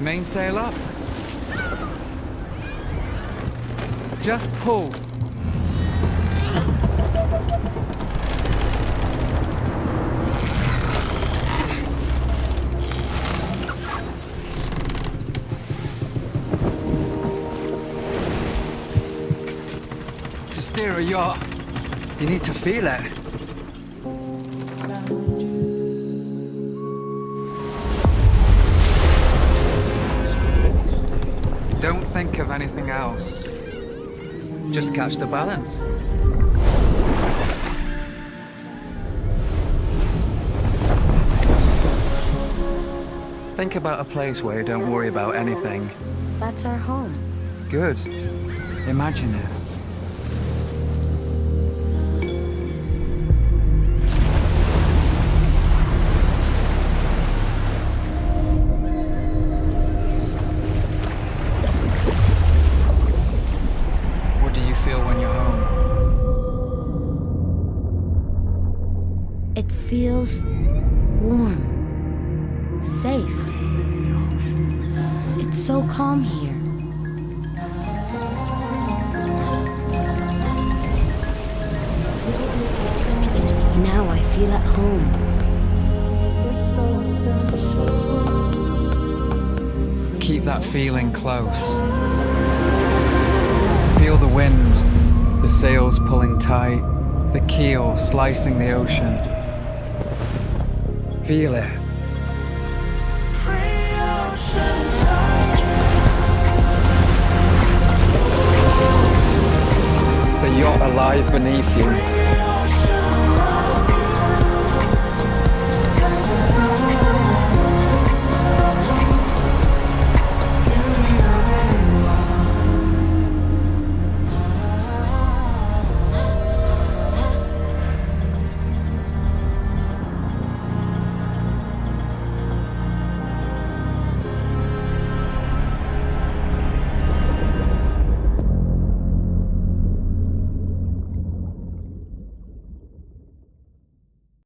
Mainsail up. Just pull. To steer a yacht, you need to feel it. Don't think of anything else. Just catch the balance. Think about a place where you don't worry about anything. That's our home. Good. Imagine it. What do you feel when you're home? It feels warm, safe. It's so calm here. Now I feel at home. Keep that feeling close. Feel the wind, the sails pulling tight, the keel slicing the ocean. Feel it. The yacht alive beneath you.